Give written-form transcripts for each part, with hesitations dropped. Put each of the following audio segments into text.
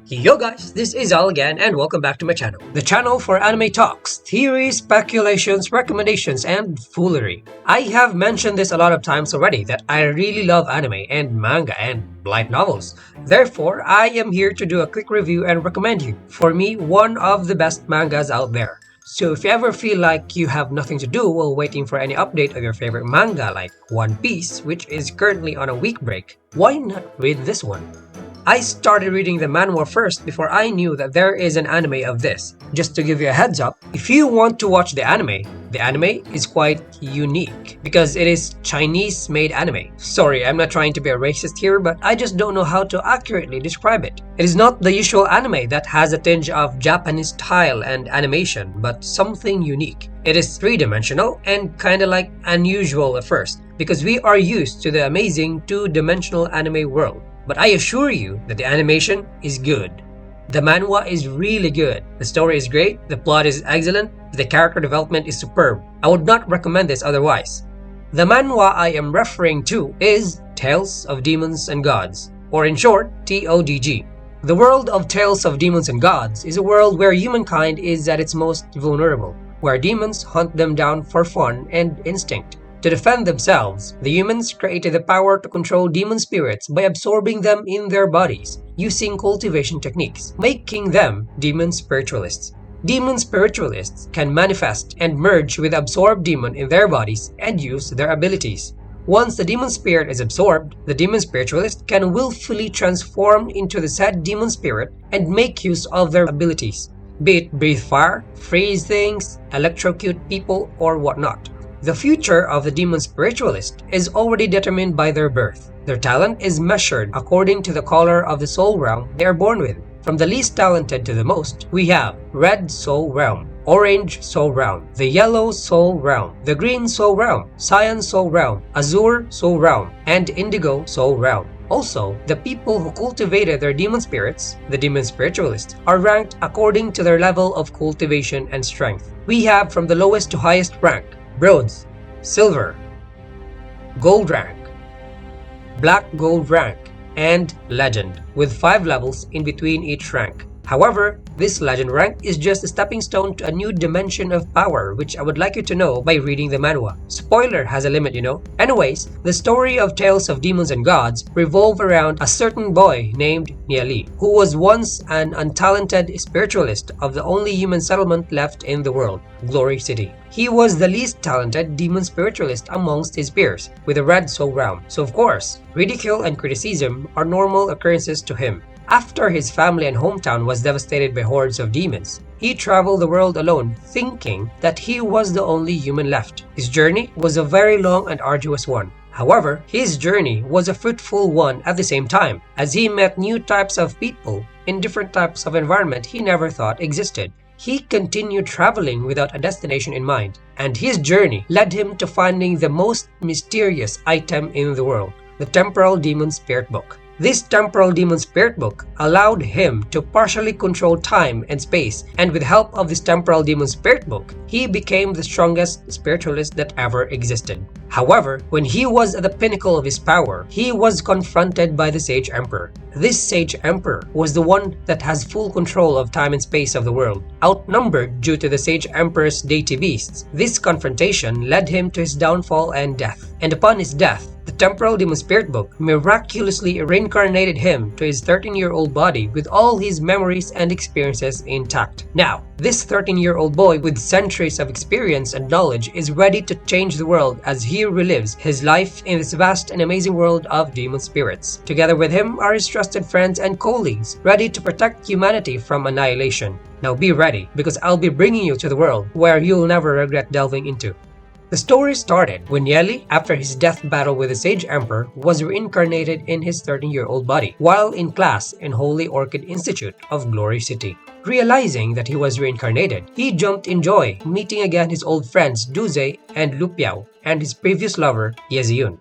Yo guys, this is Al again and welcome back to my channel. The channel for anime talks, theories, speculations, recommendations, and foolery. I have mentioned this a lot of times already that I really love anime and manga and light novels. Therefore, I am here to do a quick review and recommend you, for me, one of the best mangas out there. So if you ever feel like you have nothing to do while waiting for any update of your favorite manga like One Piece, which is currently on a week break, why not read this one? I started reading the manhwa first before I knew that there is an anime of this. Just to give you a heads up, if you want to watch the anime is quite unique because it is Chinese-made anime. Sorry, I'm not trying to be a racist here, but I just don't know how to accurately describe it. It is not the usual anime that has a tinge of Japanese style and animation, but something unique. It is three-dimensional and kinda like unusual at first because we are used to the amazing two-dimensional anime world. But I assure you that the animation is good. The manhwa is really good. The story is great, the plot is excellent, the character development is superb. I would not recommend this otherwise. The manhwa I am referring to is Tales of Demons and Gods, or in short, TODG. The world of Tales of Demons and Gods is a world where humankind is at its most vulnerable, where demons hunt them down for fun and instinct. To defend themselves, the humans created the power to control demon spirits by absorbing them in their bodies, using cultivation techniques, making them demon spiritualists. Demon spiritualists can manifest and merge with the absorbed demon in their bodies and use their abilities. Once the demon spirit is absorbed, the demon spiritualist can willfully transform into the said demon spirit and make use of their abilities, be it breathe fire, freeze things, electrocute people, or whatnot. The future of the demon spiritualist is already determined by their birth. Their talent is measured according to the color of the soul realm they are born with. From the least talented to the most, we have Red Soul Realm, Orange Soul Realm, the Yellow Soul Realm, the Green Soul Realm, Cyan Soul Realm, Azure Soul Realm, and Indigo Soul Realm. Also, the people who cultivated their demon spirits, the demon spiritualists, are ranked according to their level of cultivation and strength. We have from the lowest to highest rank: Bronze, Silver, Gold rank, Black Gold rank, and Legend, with 5 levels in between each rank. However, this Legend rank is just a stepping stone to a new dimension of power, which I would like you to know by reading the manhwa. Spoiler has a limit, you know. Anyways, the story of Tales of Demons and Gods revolve around a certain boy named Niali, who was once an untalented spiritualist of the only human settlement left in the world, Glory City. He was the least talented demon spiritualist amongst his peers, with a red soul realm, so of course, ridicule and criticism are normal occurrences to him. After his family and hometown was devastated by hordes of demons, he traveled the world alone, thinking that he was the only human left. His journey was a very long and arduous one. However, his journey was a fruitful one at the same time, as he met new types of people in different types of environment he never thought existed. He continued traveling without a destination in mind, and his journey led him to finding the most mysterious item in the world, the Temporal Demon Spirit Book. This Temporal Demon Spirit Book allowed him to partially control time and space, and with help of this Temporal Demon Spirit Book, he became the strongest spiritualist that ever existed. However, when he was at the pinnacle of his power, he was confronted by the Sage Emperor. This Sage Emperor was the one that has full control of time and space of the world. Outnumbered due to the Sage Emperor's deity beasts, this confrontation led him to his downfall and death. And upon his death, the Temporal Demon Spirit Book miraculously reincarnated him to his 13-year-old body with all his memories and experiences intact. Now, this 13-year-old boy with centuries of experience and knowledge is ready to change the world as he relives his life in this vast and amazing world of demon spirits. Together with him are his trusted friends and colleagues, ready to protect humanity from annihilation. Now be ready, because I'll be bringing you to the world where you'll never regret delving into. The story started when Niali, after his death battle with the Sage Emperor, was reincarnated in his 13-year-old body while in class in Holy Orchid Institute of Glory City. Realizing that he was reincarnated, he jumped in joy, meeting again his old friends Duze and Lupiao and his previous lover, Yeziun.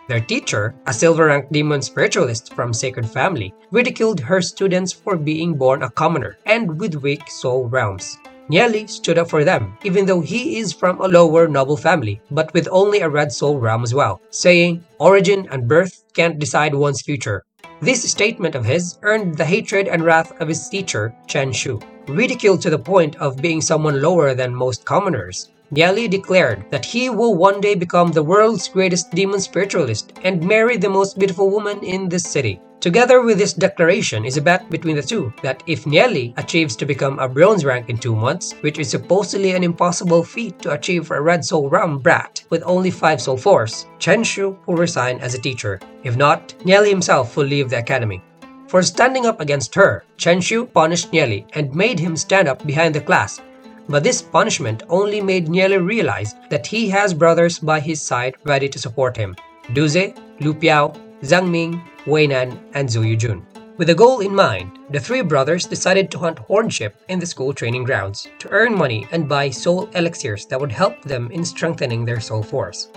Their teacher, a silver-ranked demon spiritualist from Sacred Family, ridiculed her students for being born a commoner and with weak soul realms. Niali stood up for them, even though he is from a lower noble family, but with only a red soul realm as well, saying, "Origin and birth can't decide one's future. This statement of his earned the hatred and wrath of his teacher, Chen Shu. Ridiculed to the point of being someone lower than most commoners, Niali declared that he will one day become the world's greatest demon spiritualist and marry the most beautiful woman in this city. Together with this declaration is a bet between the two that if Niali achieves to become a bronze rank in 2 months, which is supposedly an impossible feat to achieve for a red soul realm brat with only 5 soul force, Chen Shu will resign as a teacher. If not, Niali himself will leave the academy. For standing up against her, Chen Shu punished Niali and made him stand up behind the class. But this punishment only made Niali realize that he has brothers by his side ready to support him: Duze, Lu Piao, Zhang Ming, Wei Nan, and Zhu Yujun. With a goal in mind, the 3 brothers decided to hunt hornship in the school training grounds to earn money and buy soul elixirs that would help them in strengthening their soul force.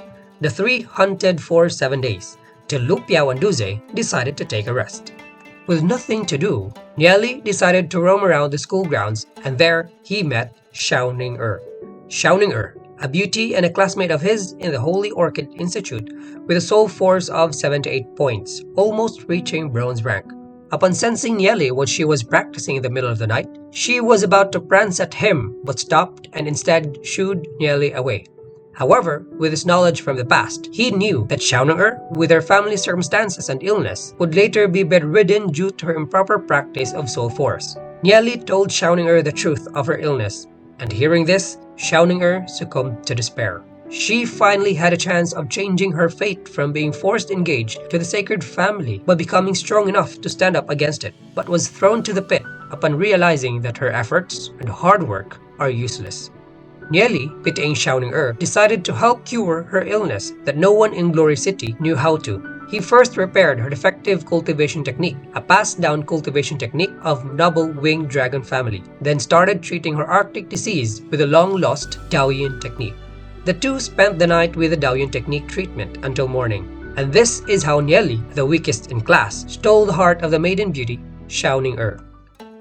The 3 hunted for 7 days, till Lu Piao and Duze decided to take a rest. With nothing to do, Niali decided to roam around the school grounds, and there he met Xiaoning-er. Xiaoning-er, a beauty and a classmate of his in the Holy Orchid Institute, with a soul force of 7 to 8 points, almost reaching bronze rank. Upon sensing Niali what she was practicing in the middle of the night, she was about to prance at him but stopped and instead shooed Niali away. However, with his knowledge from the past, he knew that Xiaoning-er, with her family circumstances and illness, would later be bedridden due to her improper practice of soul force. Niali told Xiaoning-er the truth of her illness, and hearing this, Xiaoning-er succumbed to despair. She finally had a chance of changing her fate from being forced engaged to the sacred family by becoming strong enough to stand up against it, but was thrown to the pit upon realizing that her efforts and hard work are useless. Niali, pitying Xiaoning-er, decided to help cure her illness that no one in Glory City knew how to. He first repaired her defective cultivation technique, a passed-down cultivation technique of double-winged dragon family, then started treating her Arctic disease with a long-lost Daoyin technique. The two spent the night with the Daoyin technique treatment until morning, and this is how Niali, the weakest in class, stole the heart of the maiden beauty, Xiaoning-er.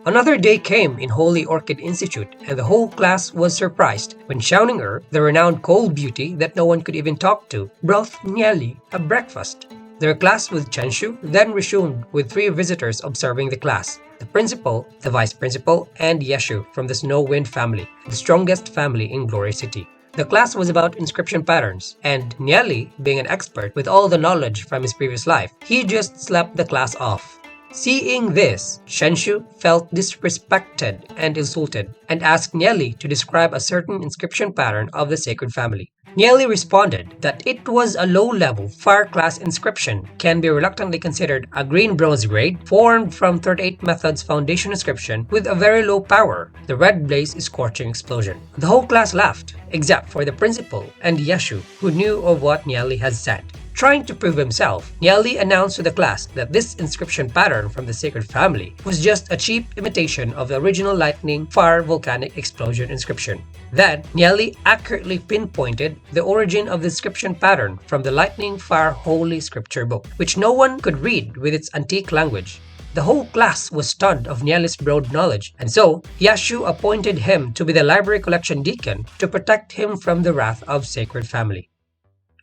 Another day came in Holy Orchid Institute, and the whole class was surprised when Xiaoning-er, the renowned cold beauty that no one could even talk to, brought Niali a breakfast. Their class with Chen Shu then resumed with 3 visitors observing the class: the principal, the vice principal, and Yeshu from the Snow Wind family, the strongest family in Glory City. The class was about inscription patterns, and Niali, being an expert with all the knowledge from his previous life, he just slept the class off. Seeing this, Chen Shu felt disrespected and insulted and asked Niali to describe a certain inscription pattern of the sacred family. Niali responded that it was a low-level fire class inscription, can be reluctantly considered a green bronze grade, formed from 38 Methods foundation inscription with a very low power, the red blaze scorching explosion. The whole class laughed, except for the principal and Yeshu, who knew of what Niali had said. Trying to prove himself, Niali announced to the class that this inscription pattern from the sacred family was just a cheap imitation of the original lightning fire volcanic explosion inscription. Then, Niali accurately pinpointed the origin of the inscription pattern from the lightning fire holy scripture book, which no one could read with its antique language. The whole class was stunned of Niali's broad knowledge, and so Yashu appointed him to be the library collection deacon to protect him from the wrath of sacred family.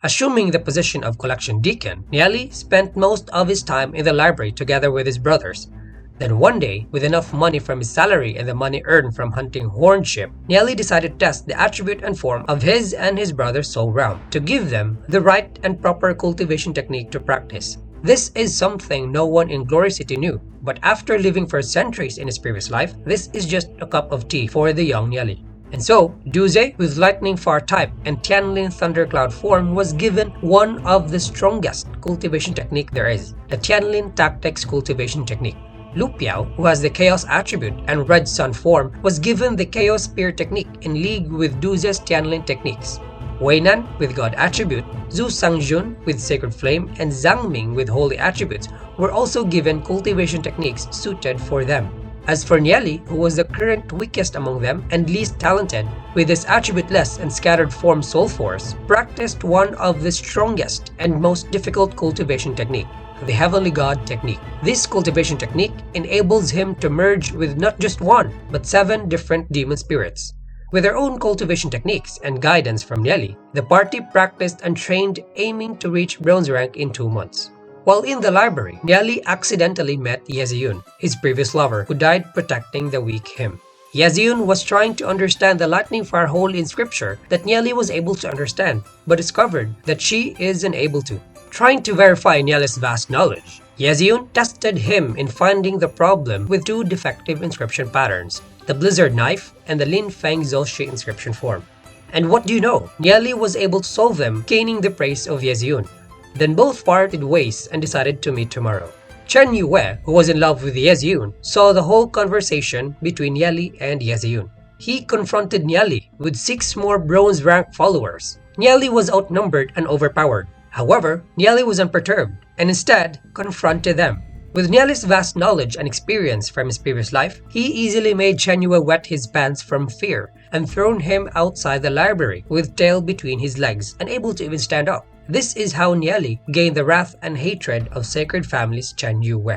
Assuming the position of collection deacon, Niali spent most of his time in the library together with his brothers. Then one day, with enough money from his salary and the money earned from hunting hornship, Niali decided to test the attribute and form of his and his brother's soul realm to give them the right and proper cultivation technique to practice. This is something no one in Glory City knew, but after living for centuries in his previous life, this is just a cup of tea for the young Niali. And so, Duze, with lightning fire type and Tianlin thundercloud form, was given one of the strongest cultivation technique there is, the Tianlin tactics cultivation technique. Lu Piao, who has the chaos attribute and red sun form, was given the chaos spear technique in league with Duze's Tianlin techniques. Wei Nan with God attribute, Zhu Sangjun with sacred flame, and Zhang Ming with holy attributes were also given cultivation techniques suited for them. As for Niali, who was the current weakest among them and least talented, with his attribute-less and scattered form soul force, practiced one of the strongest and most difficult cultivation technique, the Heavenly God technique. This cultivation technique enables him to merge with not just 1, but 7 different demon spirits. With their own cultivation techniques and guidance from Niali, the party practiced and trained, aiming to reach bronze rank in 2 months. While in the library, Niali accidentally met Yezayun, his previous lover, who died protecting the weak him. Yezayun was trying to understand the lightning fire hole in scripture that Niali was able to understand, but discovered that she is unable to. Trying to verify Niali's vast knowledge, Yezayun tested him in finding the problem with two defective inscription patterns, the Blizzard Knife and the Lin Feng Zolshi inscription form. And what do you know? Niali was able to solve them, gaining the praise of Yezayun. Then both parted ways and decided to meet tomorrow. Chen Yue, who was in love with Yezayun, saw the whole conversation between Niali and Yezayun. He confronted Niali with 6 more bronze rank followers. Niali was outnumbered and overpowered. However, Niali was unperturbed and instead confronted them. With Niali's vast knowledge and experience from his previous life, he easily made Chen Yue wet his pants from fear and thrown him outside the library with tail between his legs, unable to even stand up. This is how Niali gained the wrath and hatred of Sacred Family's Chen Yue.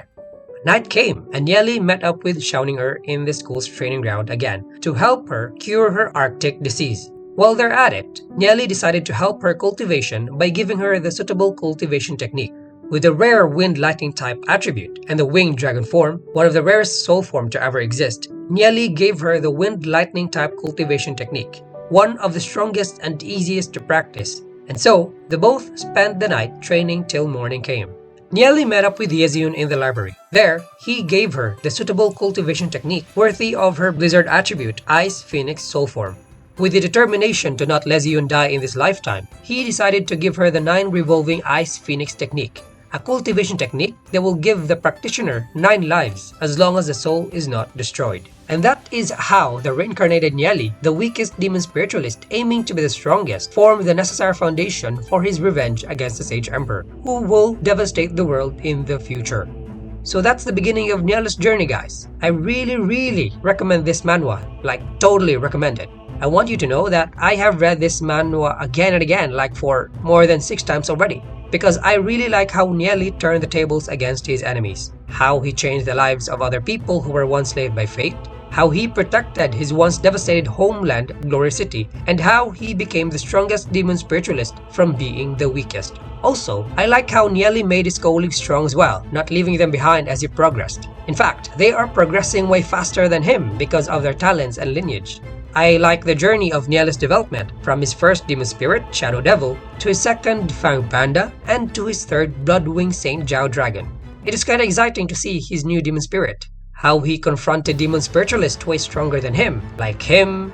Night came, and Niali met up with Xiaoning in the school's training ground again to help her cure her Arctic disease. While they're at it, Niali decided to help her cultivation by giving her the suitable cultivation technique. With the rare wind lightning type attribute and the winged dragon form, one of the rarest soul form to ever exist, Niali gave her the wind lightning type cultivation technique, one of the strongest and easiest to practice. And so, they both spent the night training till morning came. Niali met up with Yezayun in the library. There, he gave her the suitable cultivation technique worthy of her blizzard attribute, Ice Phoenix Soul Form. With the determination to not let Yezayun die in this lifetime, he decided to give her the 9 revolving Ice Phoenix technique, a cultivation technique that will give the practitioner 9 lives as long as the soul is not destroyed. And that is how the reincarnated Niali, the weakest demon spiritualist aiming to be the strongest, formed the necessary foundation for his revenge against the Sage Emperor, who will devastate the world in the future. So that's the beginning of Niali's journey, guys. I really recommend this manhwa, like totally recommend it. I want you to know that I have read this manhwa again and again, like for more than 6 times already, because I really like how Niali turned the tables against his enemies, how he changed the lives of other people who were once slaved by fate, how he protected his once devastated homeland, Glory City, and how he became the strongest demon spiritualist from being the weakest. Also, I like how Niali made his colleagues strong as well, not leaving them behind as he progressed. In fact, they are progressing way faster than him because of their talents and lineage. I like the journey of Niali's development, from his first demon spirit, Shadow Devil, to his second Fang Panda, and to his third Bloodwing Saint Jiao Dragon. It is kinda exciting to see his new demon spirit, how he confronted demon spiritualists way stronger than him, like him,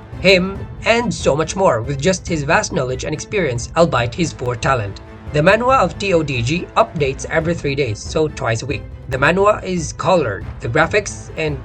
and so much more with just his vast knowledge and experience, albeit his poor talent. The manhwa of TODG updates every 3 days, so twice a week. The manhwa is colored. The graphics and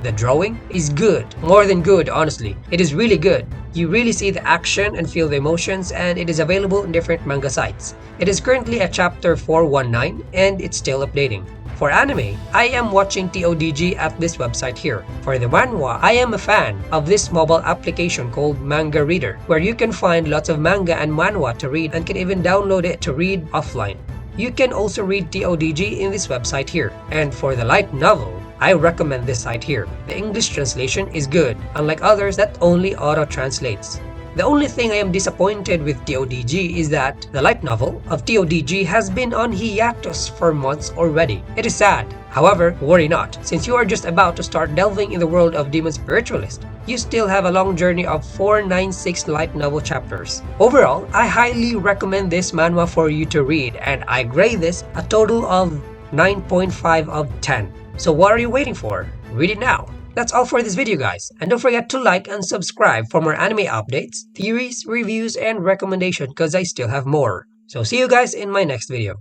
the drawing is good. More than good, honestly. It is really good. You really see the action and feel the emotions, and it is available in different manga sites. It is currently at chapter 419 and it's still updating. For anime, I am watching TODG at this website here. For the manhwa, I am a fan of this mobile application called Manga Reader, where you can find lots of manga and manhwa to read and can even download it to read offline. You can also read TODG in this website here. And for the light novel, I recommend this site here. The English translation is good, unlike others that only auto-translates. The only thing I am disappointed with TODG is that the light novel of TODG has been on hiatus for months already. It is sad. However, worry not, since you are just about to start delving in the world of Demon Spiritualist. You still have a long journey of 496 light novel chapters. Overall, I highly recommend this manhwa for you to read, and I grade this a total of 9.5 of 10. So what are you waiting for? Read it now. That's all for this video, guys, and don't forget to like and subscribe for more anime updates, theories, reviews, and recommendations, because I still have more. So see you guys in my next video.